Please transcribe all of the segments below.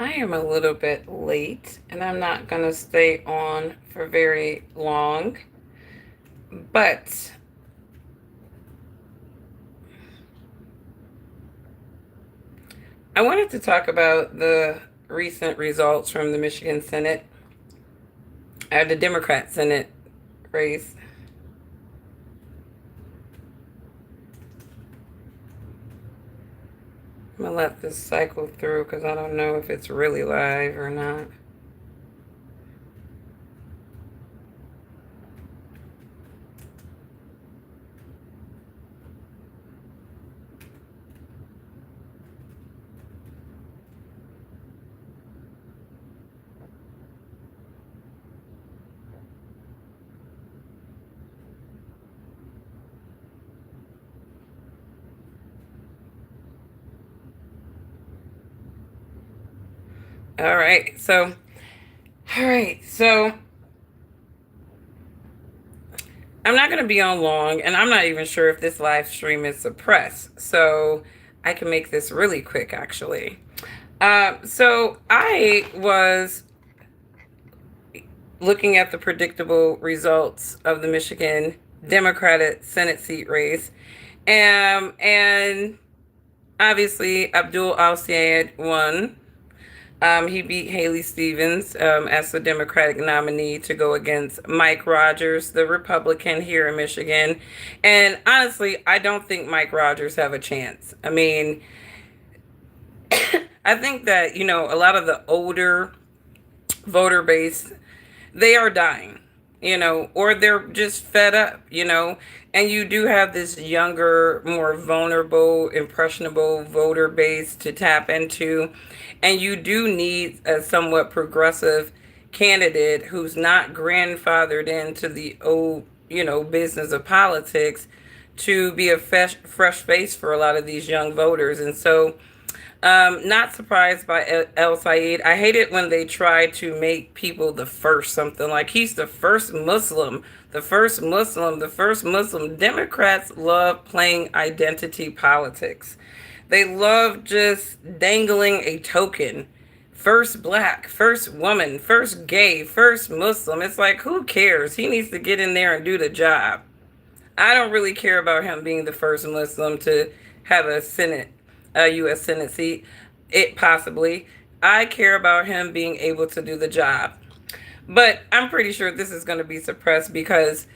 I am a little bit late and I'm not going to stay on for very long, but I wanted to talk about the recent results from the Michigan Senate, the Democrat Senate race. I'm going to let this cycle through because I don't know if it's really live or not. All right. So I'm not going to be on long, and I'm not even sure if this live stream is suppressed. So I can make this really quick, actually. So I was looking at the predictable results of the Michigan Democratic Senate seat race. And obviously, Abdul Al Sayed won. He beat Haley Stevens as the Democratic nominee to go against Mike Rogers, the Republican here in Michigan. And honestly, I don't think Mike Rogers have a chance. I mean, I think that, a lot of the older voter base, they are dying, or they're just fed up, and you do have this younger, more vulnerable, impressionable voter base to tap into. And you do need a somewhat progressive candidate who's not grandfathered into the old, business of politics to be a fresh face for a lot of these young voters. And so, not surprised by El Sayed. I hate it when they try to make people the first something like he's the first Muslim, the first Muslim, the first Muslim. Democrats love playing identity politics. They love just dangling a token. First black, first woman, first gay, first Muslim. It's like, who cares? He needs to get in there and do the job. I don't really care about him being the first Muslim to have a U.S. Senate seat. It possibly. I care about him being able to do the job. But I'm pretty sure this is going to be suppressed because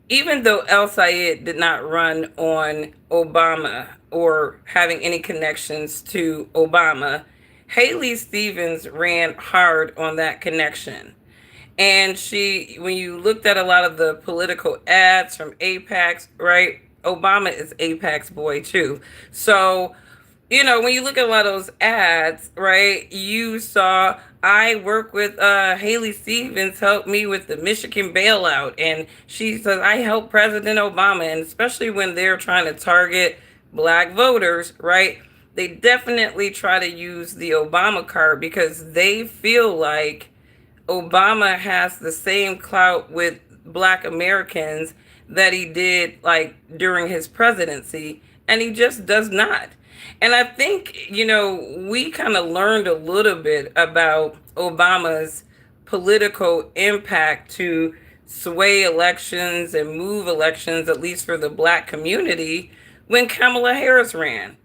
even though El Sayed did not run on Obama or having any connections to Obama, Haley Stevens ran hard on that connection. And when you looked at a lot of the political ads from AIPAC's, right? Obama is AIPAC's boy too. So, when you look at a lot of those ads, right, you saw I work with Haley Stevens helped me with the Michigan bailout. And she says, I help President Obama. And especially when they're trying to target black voters, right? They definitely try to use the Obama card because they feel like Obama has the same clout with black Americans that he did like during his presidency, and he just does not. And I think, we kind of learned a little bit about Obama's political impact to sway elections and move elections, at least for the black community, when Kamala Harris ran.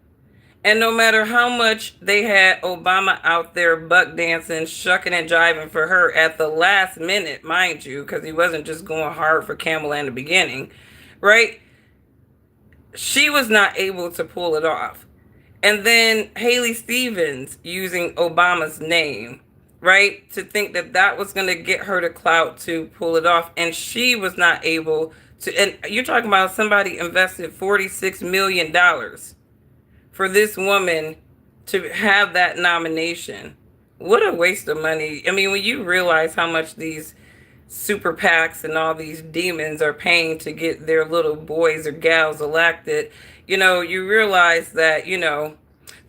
And no matter how much they had Obama out there buck dancing, shucking and jiving for her at the last minute, mind you, because he wasn't just going hard for Kamala in the beginning, right? She was not able to pull it off. And then Haley Stevens using Obama's name, right? To think that that was going to get her the clout to pull it off. And she was not able to. And you're talking about somebody invested $46 million for this woman to have that nomination. What a waste of money. I mean, when you realize how much these super PACs and all these demons are paying to get their little boys or gals elected, you realize that,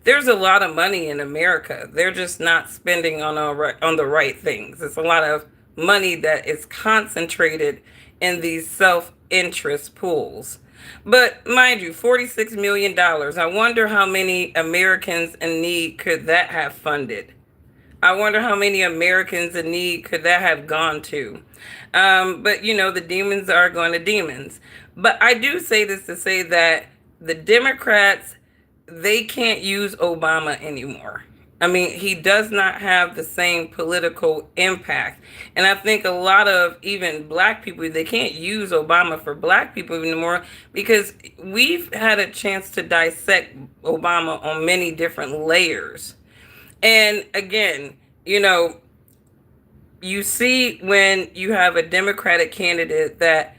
there's a lot of money in America. They're just not spending on the right things. It's a lot of money that is concentrated in these self-interest pools. But mind you, $46 million. I wonder how many Americans in need could that have funded? I wonder how many Americans in need could that have gone to. But the demons are going to demons. But I do say this to say that the Democrats, they can't use Obama anymore. I mean, he does not have the same political impact. And I think a lot of even black people, they can't use Obama for black people anymore because we've had a chance to dissect Obama on many different layers. And again, you know, you see when you have a Democratic candidate that,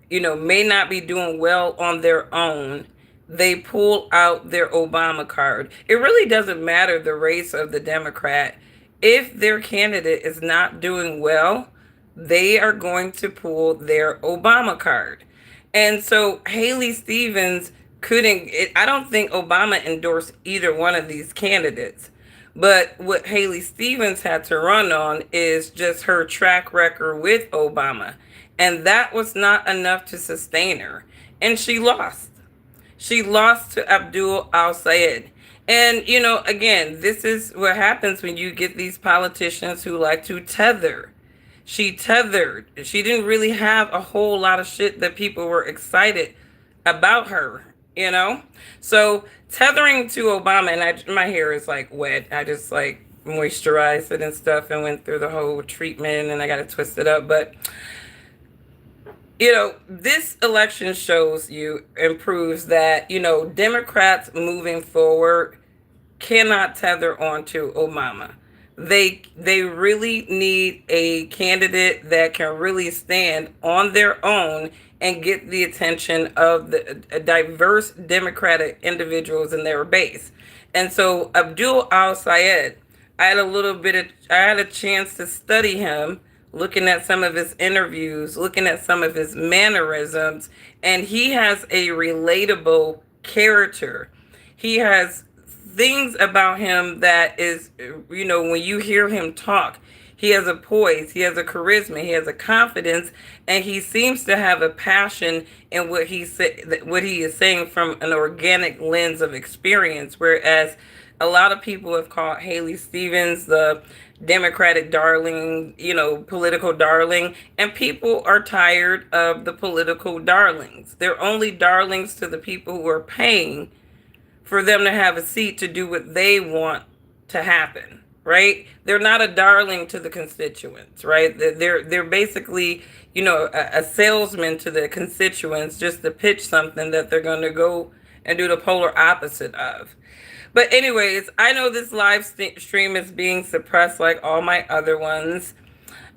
may not be doing well on their own, they pull out their Obama card. It really doesn't matter the race of the Democrat. If their candidate is not doing well, they are going to pull their Obama card. And so Haley Stevens I don't think Obama endorsed either one of these candidates. But what Haley Stevens had to run on is just her track record with Obama. And that was not enough to sustain her. And she lost. She lost to Abdul Al Sayed. And, again, this is what happens when you get these politicians who like to tether. She tethered. She didn't really have a whole lot of shit that people were excited about her. So tethering to Obama, and my hair is like wet. I just like moisturized it and stuff and went through the whole treatment and I got to twist it up. But this election shows you and proves that, Democrats moving forward cannot tether onto Obama. They really need a candidate that can really stand on their own and get the attention of the diverse Democratic individuals in their base. And so Abdul Al Sayed, I had a chance to study him, looking at some of his interviews, looking at some of his mannerisms, and he has a relatable character. He has things about him that is, when you hear him talk, he has a poise, he has a charisma, he has a confidence, and he seems to have a passion in what he is saying from an organic lens of experience. Whereas a lot of people have called Haley Stevens the Democratic darling, political darling, and people are tired of the political darlings. They're only darlings to the people who are paying for them to have a seat to do what they want to happen, right? They're not a darling to the constituents, right? They're basically, a salesman to the constituents just to pitch something that they're going to go and do the polar opposite of. But anyways, I know this live stream is being suppressed like all my other ones.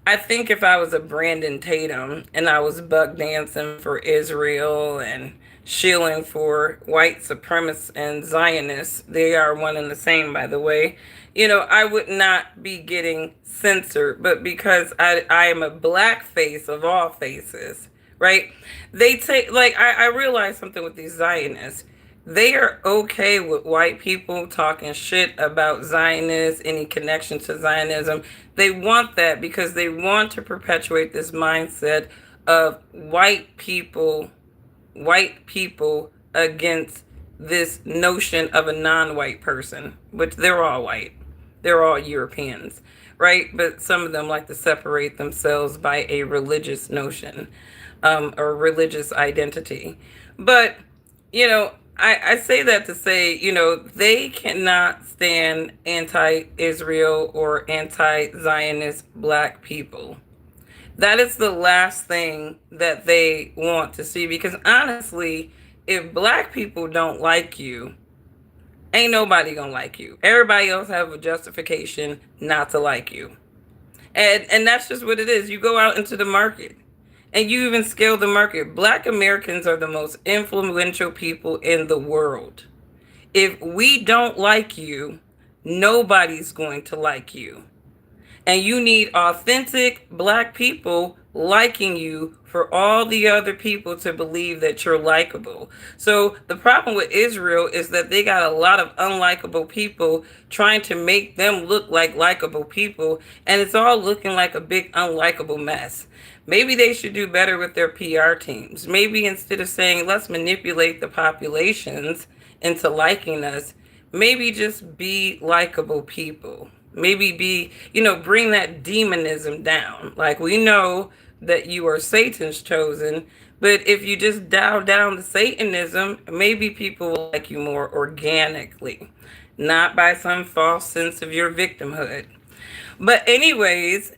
I think if I was a Brandon Tatum and I was buck dancing for Israel and shilling for white supremacists and Zionists, they are one and the same, by the way, I would not be getting censored. But because I am a black face of all faces, right? They take, like, I realize something with these Zionists. They are okay with white people talking shit about Zionists, any connection to Zionism. They want that because they want to perpetuate this mindset of white people against this notion of a non-white person, which they're all white. They're all Europeans, right? But some of them like to separate themselves by a religious notion, or religious identity. But, I say that to say, they cannot stand anti-Israel or anti-Zionist black people. That is the last thing that they want to see, because honestly, if black people don't like you, ain't nobody gonna like you. Everybody else have a justification not to like you. And that's just what it is. You go out into the market and you even scale the market. Black Americans are the most influential people in the world. If we don't like you, nobody's going to like you. And you need authentic black people liking you for all the other people to believe that you're likable. So the problem with Israel is that they got a lot of unlikable people trying to make them look like likable people, and it's all looking like a big unlikable mess. Maybe they should do better with their PR teams. Maybe instead of saying, let's manipulate the populations into liking us, maybe just be likable people. Maybe be, bring that demonism down. Like, we know that you are Satan's chosen, but if you just dial down the Satanism, maybe people will like you more organically, not by some false sense of your victimhood. But anyways,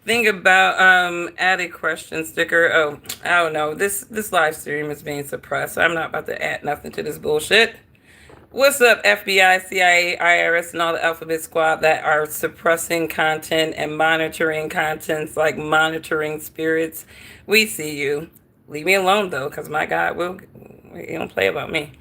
think about added question sticker. Oh, I don't know. This live stream is being suppressed. So I'm not about to add nothing to this bullshit. What's up, FBI, CIA, IRS, and all the alphabet squad that are suppressing content and monitoring contents like monitoring spirits? We see you. Leave me alone though, because my God will, he don't play about me.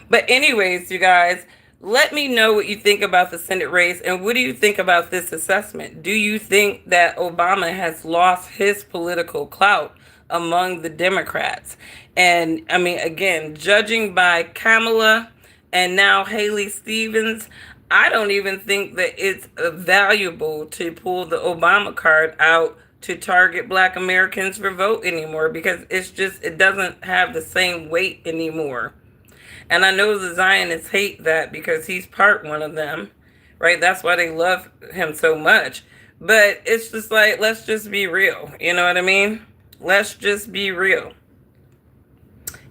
But anyways, you guys, let me know what you think about the Senate race, and what do you think about this assessment? Do you think that Obama has lost his political clout among the Democrats? And I mean, again, judging by Kamala and now Haley Stevens, I don't even think that it's valuable to pull the Obama card out to target Black Americans for vote anymore, because it doesn't have the same weight anymore. And I know the Zionists hate that because he's part one of them, right? That's why they love him so much. But it's just like, let's just be real. You know what I mean? Let's just be real.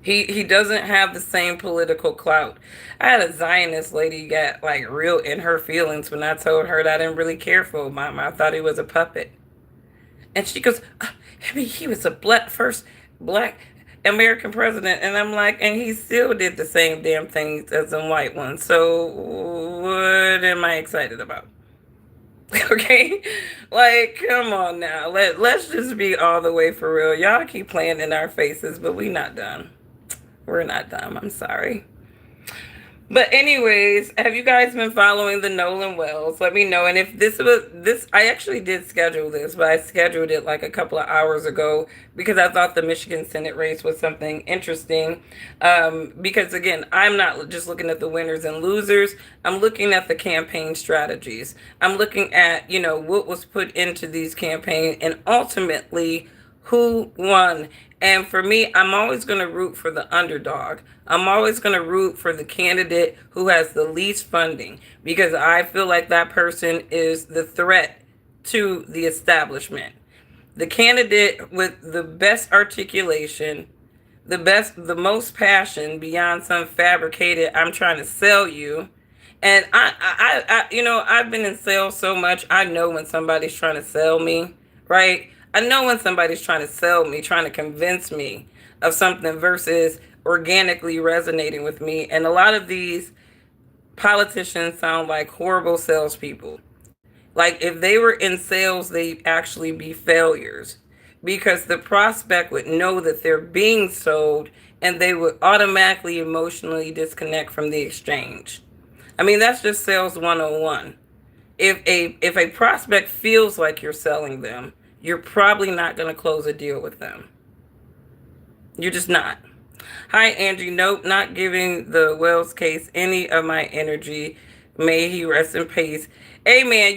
He doesn't have the same political clout. I had a Zionist lady get like real in her feelings when I told her that I didn't really care for Obama. I thought he was a puppet. And she goes, I mean, he was a first black American president. And I'm like, and he still did the same damn things as the white ones. So what am I excited about? Okay, like, come on now. Let's just be all the way for real. Y'all keep playing in our faces, but we not done. We're not done. I'm sorry. But anyways, have you guys been following the Nolan Wells? Let me know. And if I actually did schedule this, but I scheduled it like a couple of hours ago because I thought the Michigan Senate race was something interesting. Because again, I'm not just looking at the winners and losers. I'm looking at the campaign strategies. I'm looking at, what was put into these campaigns and ultimately who won. And for me, I'm always going to root for the underdog. I'm always going to root for the candidate who has the least funding, because I feel like that person is the threat to the establishment. The candidate with the best articulation, the most passion beyond some fabricated, I'm trying to sell you. And I've been in sales so much. I know when somebody's trying to sell me, right? I know when somebody's trying to sell me, trying to convince me of something versus organically resonating with me. And a lot of these politicians sound like horrible salespeople. Like, if they were in sales, they'd actually be failures, because the prospect would know that they're being sold and they would automatically emotionally disconnect from the exchange. I mean, that's just sales 101. If a prospect feels like you're selling them, you're probably not going to close a deal with them. You're just not. Hi, Angie. Nope, not giving the Wells case any of my energy. May he rest in peace. Hey, man,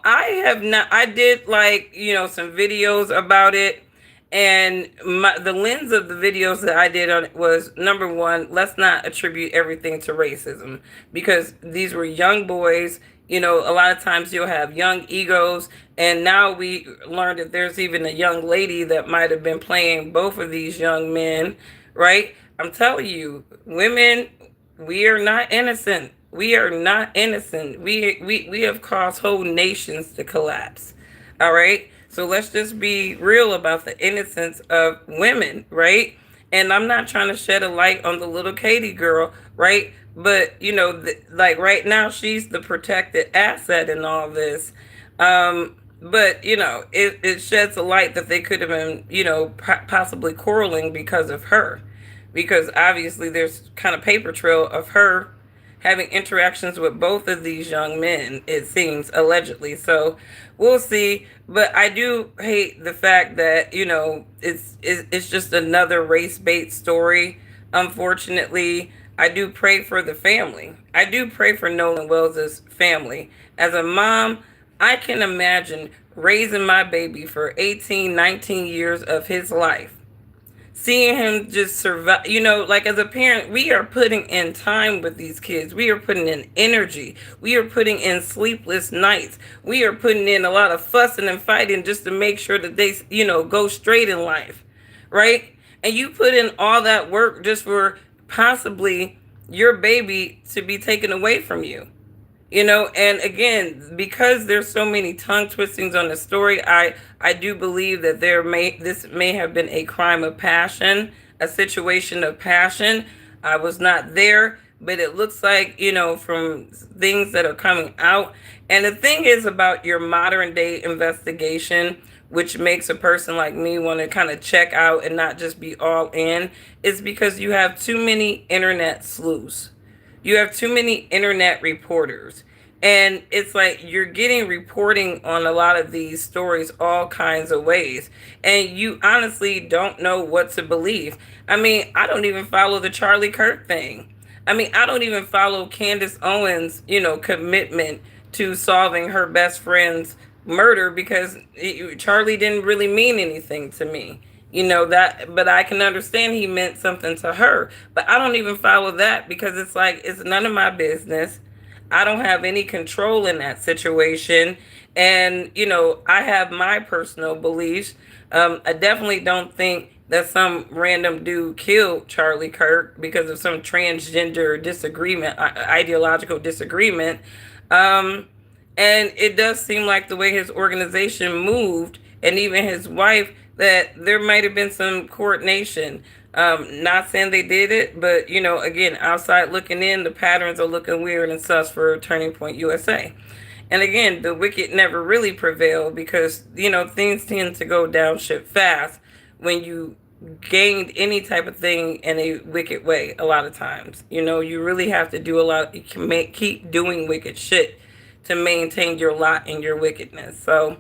I did some videos about it. And the lens of the videos that I did on it was, number one, let's not attribute everything to racism, because these were young boys. A lot of times you'll have young egos. And now we learned that there's even a young lady that might have been playing both of these young men, right? I'm telling you, women, we are not innocent. We are not innocent. We have caused whole nations to collapse. All right? So let's just be real about the innocence of women, right? And I'm not trying to shed a light on the little Katie girl, right? But, like right now, she's the protected asset in all this. But, it sheds a light that they could have been, possibly quarreling because of her. Because obviously there's kind of paper trail of her having interactions with both of these young men, it seems, allegedly. So we'll see. But I do hate the fact that, it's just another race bait story. Unfortunately, I do pray for the family. I do pray for Nolan Wells' family. As a mom, I can imagine raising my baby for 18, 19 years of his life, seeing him just survive. Like as a parent, we are putting in time with these kids. We are putting in energy. We are putting in sleepless nights. We are putting in a lot of fussing and fighting just to make sure that they, go straight in life, right? And you put in all that work just for possibly your baby to be taken away from you. And again, because there's so many tongue twistings on the story, I do believe that this may have been a crime of passion, a situation of passion. I was not there, but it looks like, from things that are coming out. And the thing is about your modern day investigation, which makes a person like me want to kind of check out and not just be all in, is because you have too many internet sleuths. You have too many internet reporters. And it's like you're getting reporting on a lot of these stories all kinds of ways. And you honestly don't know what to believe. I mean, I don't even follow the Charlie Kirk thing. I mean, I don't even follow Candace Owens, commitment to solving her best friend's murder because Charlie didn't really mean anything to me. That, but I can understand he meant something to her. But I don't even follow that because it's like it's none of my business. I don't have any control in that situation. And, I have my personal beliefs. I definitely don't think that some random dude killed Charlie Kirk because of some transgender disagreement, ideological disagreement. Um, and it does seem like the way his organization moved and even his wife, that there might have been some coordination. Not saying they did it, but again, outside looking in, the patterns are looking weird and sus for Turning Point USA. And again, the wicked never really prevailed because things tend to go down shit fast when you gained any type of thing in a wicked way. A lot of times, you really have to do a lot. You can keep doing wicked shit to maintain your lot and your wickedness. So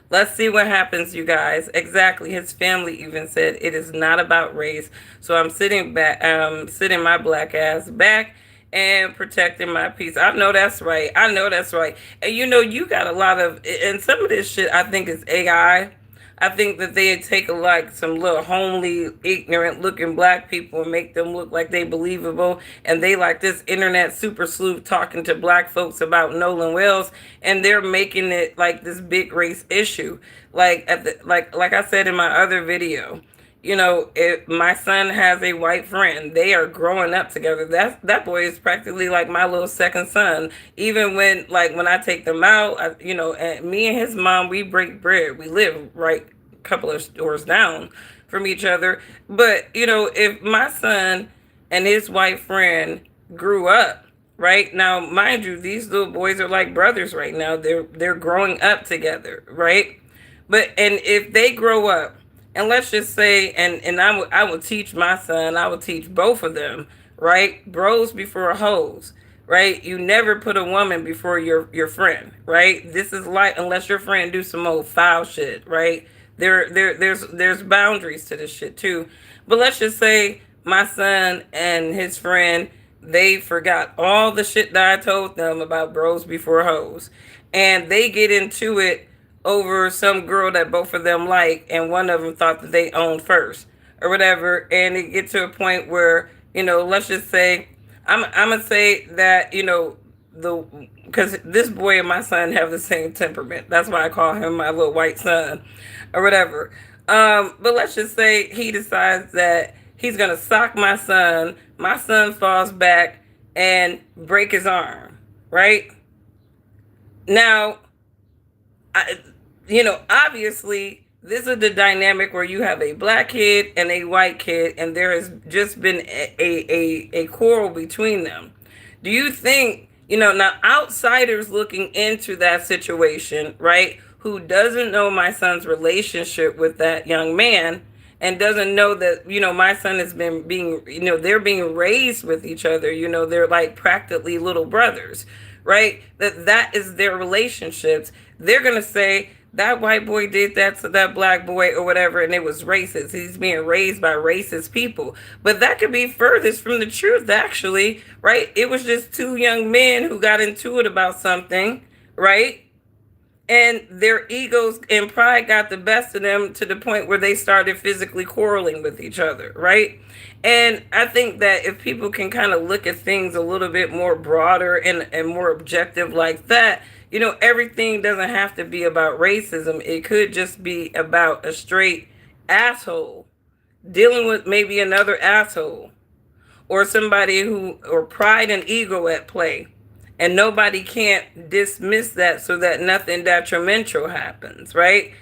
let's see what happens, you guys. Exactly. His family even said it is not about race. So I'm sitting back, sitting my black ass back and protecting my peace. I know that's right. I know that's right. And you got a lot of, and some of this shit I think is AI. I think that they take like some little homely, ignorant looking black people and make them look like they believable. And they like this internet super sleuth talking to black folks about Nolan Wells, and they're making it like this big race issue. Like like I said in my other video, if my son has a white friend, they are growing up together. That boy is practically like my little second son. Even when I take them out, and me and his mom, we break bread. We live right a couple of doors down from each other. But if my son and his white friend grew up, right now, mind you, these little boys are like brothers right now. They're growing up together, right? And if they grow up, and let's just say, and I will teach my son, I will teach both of them, right? Bros before hoes, right? You never put a woman before your friend, right? This is like, unless your friend do some old foul shit, right? There's boundaries to this shit too. But let's just say my son and his friend, they forgot all the shit that I told them about bros before hoes, and they get into it over some girl that both of them like, and one of them thought that they owned first or whatever, and it gets to a point where let's just say I'm gonna say that the because this boy and my son have the same temperament. That's why I call him my little white son or whatever. But let's just say he decides that he's gonna sock my son. My son falls back and break his arm. Right now, obviously, this is the dynamic where you have a black kid and a white kid, and there has just been a quarrel between them. Do you think, now outsiders looking into that situation, right, who doesn't know my son's relationship with that young man and doesn't know that, my son has been being, they're being raised with each other, they're like practically little brothers, right? That is their relationships. They're going to say, that white boy did that to that black boy or whatever, and it was racist. He's being raised by racist people. But that could be furthest from the truth, actually, right? It was just two young men who got into it about something, right? And their egos and pride got the best of them to the point where they started physically quarreling with each other, right? And I think that if people can kind of look at things a little bit more broader and more objective like that, everything doesn't have to be about racism. It could just be about a straight asshole dealing with maybe another asshole, or somebody who, or pride and ego at play, and nobody can't dismiss that so that nothing detrimental happens, right?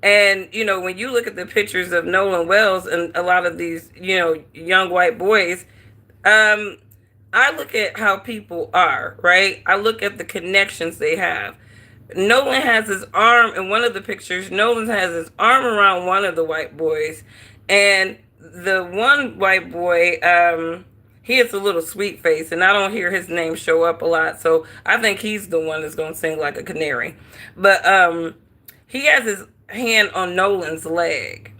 And when you look at the pictures of Nolan Wells and a lot of these young white boys, um I look at how people are, right? I look at the connections they have. Nolan has his arm in one of the pictures. Nolan has his arm around one of the white boys, and the one white boy, he has a little sweet face, and I don't hear his name show up a lot, so I think he's the one that's gonna sing like a canary. But he has his hand on Nolan's leg,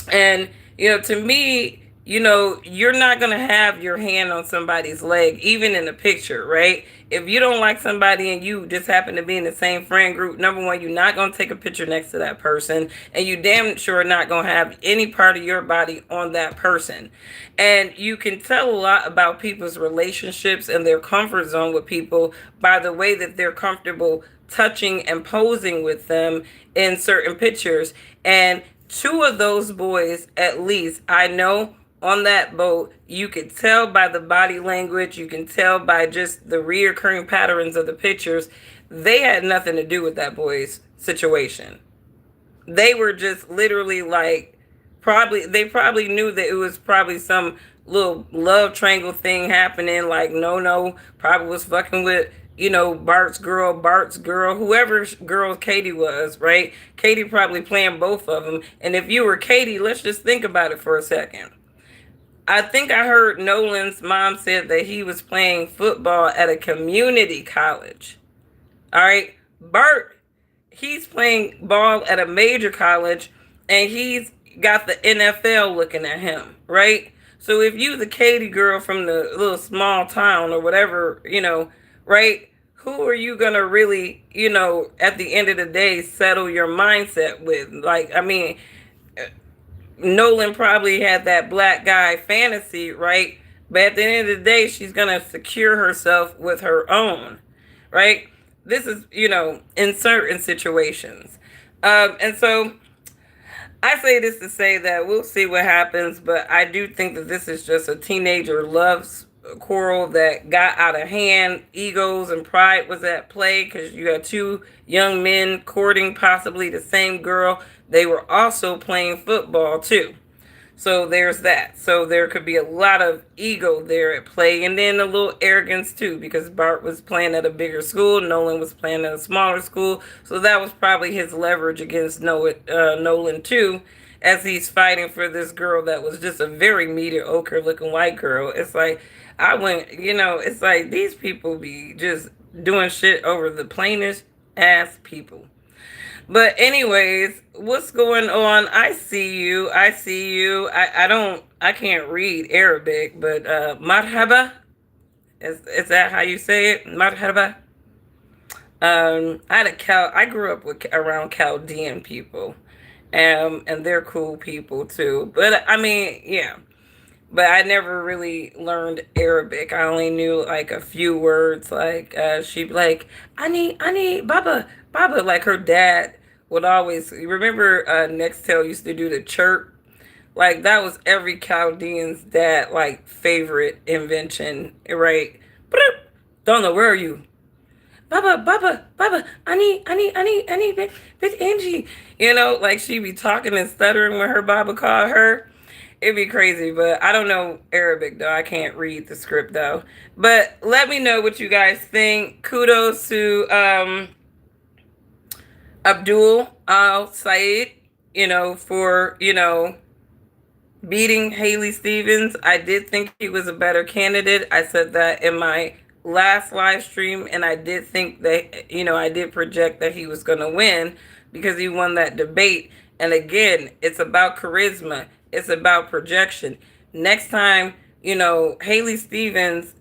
and to me, you're not going to have your hand on somebody's leg, even in a picture, right? If you don't like somebody and you just happen to be in the same friend group, number one, you're not going to take a picture next to that person. And you damn sure not going to have any part of your body on that person. And you can tell a lot about people's relationships and their comfort zone with people by the way that they're comfortable touching and posing with them in certain pictures. And two of those boys, at least, I know on that boat, you could tell by the body language, you can tell by just the reoccurring patterns of the pictures, they had nothing to do with that boy's situation. They were just literally like, they probably knew that it was probably some little love triangle thing happening. Like, no, probably was fucking with, Bart's girl, whoever girl Katie was, right? Katie probably playing both of them. And if you were Katie, let's just think about it for a second. I think I heard Nolan's mom said that he was playing football at a community college. All right. Bart, he's playing ball at a major college, and he's got the NFL looking at him, right? So if you the Katie girl from the little small town or whatever, right? Who are you gonna really, at the end of the day, settle your mindset with? Like, I mean, Nolan probably had that black guy fantasy, right? But at the end of the day, she's gonna secure herself with her own, right? This is, in certain situations. And so I say this to say that we'll see what happens, but I do think that this is just a teenager love quarrel that got out of hand. Egos and pride was at play because you had two young men courting possibly the same girl. They were also playing football too. So there's that. So there could be a lot of ego there at play, and then a little arrogance too, because Bart was playing at a bigger school, Nolan was playing at a smaller school. So that was probably his leverage against Nolan too, as he's fighting for this girl that was just a very mediocre looking white girl. It's like, it's like these people be just doing shit over the plainest ass people. But anyways, what's going on? I see you. I see you. I can't read Arabic, but marhaba, is that how you say it? Marhaba. I grew up around Chaldean people, and they're cool people too. But I mean, yeah. But I never really learned Arabic. I only knew like a few words. Like she'd be like, I need, Baba. Like her dad would always remember. Nextel used to do the chirp. Like that was every Chaldean's dad like favorite invention, right? Don't know, where are you? Baba, I need, bit Angie. Like she be talking and stuttering when her Baba called her. It'd be crazy, but I don't know Arabic though. I can't read the script though. But let me know what you guys think. Kudos to Abdul Al Said, for, beating Haley Stevens. I did think he was a better candidate. I said that in my last live stream, and I did think that, I did project that he was going to win because he won that debate. And again, it's about charisma. It's about projection. Next time, Haley Stevens,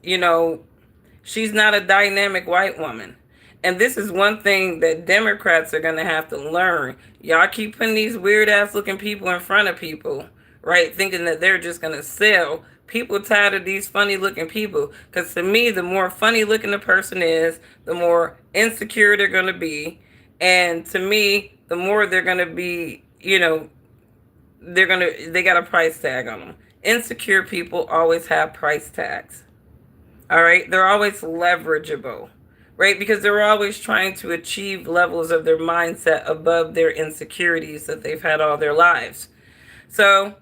she's not a dynamic white woman. And this is one thing that Democrats are going to have to learn. Y'all keep putting these weird ass looking people in front of people, right? Thinking that they're just going to sell. People tired of these funny looking people. Because to me, the more funny looking the person is, the more insecure they're going to be. And to me, the more they're going to be, they got a price tag on them. Insecure people always have price tags. All right. They're always leverageable, right? Because they're always trying to achieve levels of their mindset above their insecurities that they've had all their lives. So,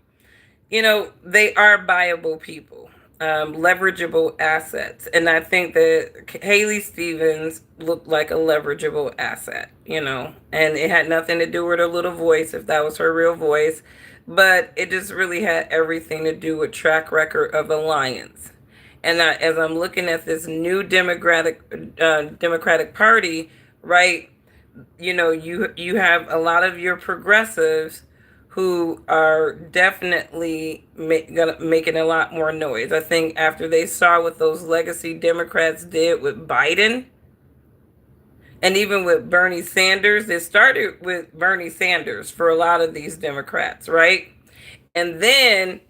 they are viable people, leverageable assets. And I think that Haley Stevens looked like a leverageable asset, and it had nothing to do with her little voice, if that was her real voice, but it just really had everything to do with track record of alliance. And as I'm looking at this new Democratic Party, right? You have a lot of your progressives who are definitely making a lot more noise. I think after they saw what those legacy Democrats did with Biden and even with Bernie Sanders, they started with Bernie Sanders for a lot of these Democrats, right? And then,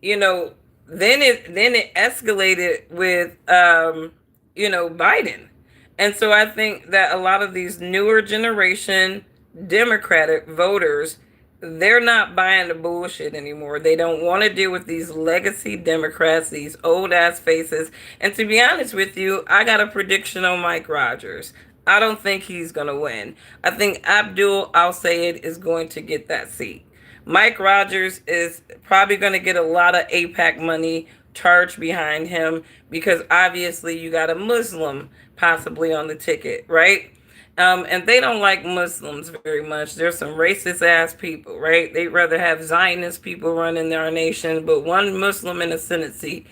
you know, then it escalated with Biden. And so I think that a lot of these newer generation Democratic voters, they're not buying the bullshit anymore. They don't want to deal with these legacy Democrats, these old ass faces. And to be honest with you, I got a prediction on Mike Rogers. I don't think he's going to win. I think Abdul Al Sayed is going to get that seat. Mike Rogers is probably going to get a lot of APAC money charged behind him because obviously you got a Muslim possibly on the ticket, right? And they don't like Muslims very much. There's some racist ass people, right? They'd rather have Zionist people running our nation, but one Muslim in a Senate seat,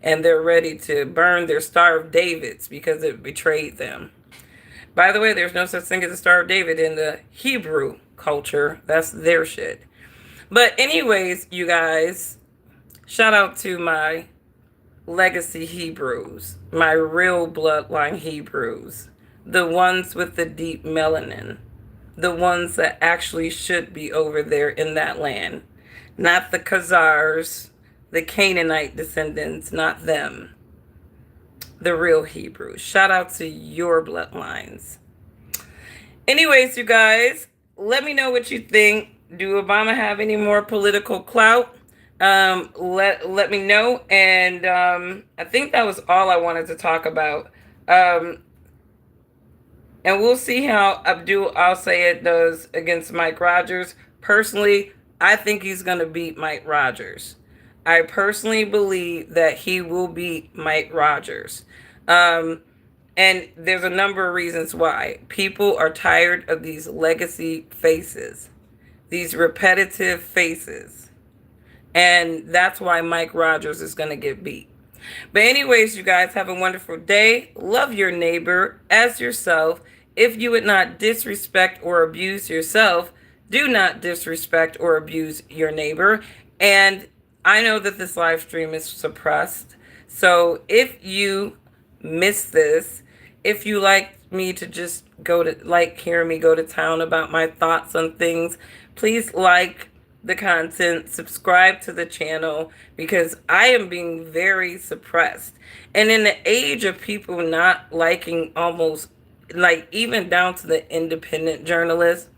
and they're ready to burn their Star of Davids because it betrayed them. By the way, there's no such thing as a Star of David in the Hebrew culture. That's their shit. But anyways, you guys, shout out to my legacy Hebrews, my real bloodline Hebrews, the ones with the deep melanin, the ones that actually should be over there in that land, not the Khazars, the Canaanite descendants, not them, the real Hebrews. Shout out to your bloodlines. Anyways, you guys, let me know what you think. Do Obama have any more political clout? Let me know. And I think that was all I wanted to talk about. And we'll see how Abdul Al Sayed does against Mike Rogers. Personally, I think he's going to beat Mike Rogers. I personally believe that he will beat Mike Rogers. And there's a number of reasons why. People are tired of these legacy faces, these repetitive faces. And that's why Mike Rogers is going to get beat. But anyways, you guys have a wonderful day. Love your neighbor as yourself. If you would not disrespect or abuse yourself, do not disrespect or abuse your neighbor. And I know that this live stream is suppressed. So if you miss this, if you like me to just hear me go to town about my thoughts on things, please like the content, subscribe to the channel, because I am being very suppressed. And in the age of people not liking almost, like even down to the independent journalists,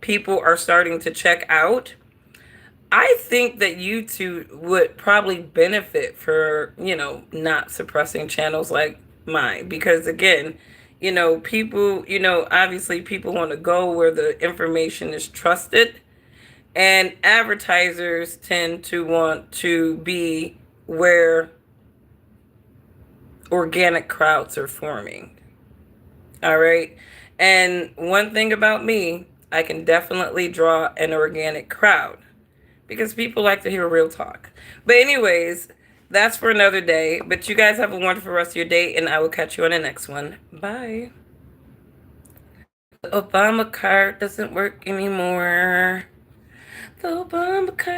people are starting to check out. I think that YouTube would probably benefit for, not suppressing channels like mine. Because again, people, obviously people want to go where the information is trusted. And advertisers tend to want to be where organic crowds are forming. All right. And one thing about me, I can definitely draw an organic crowd because people like to hear real talk. But anyways, that's for another day. But you guys have a wonderful rest of your day, and I will catch you on the next one. Bye. The Obama card doesn't work anymore. The Obama card.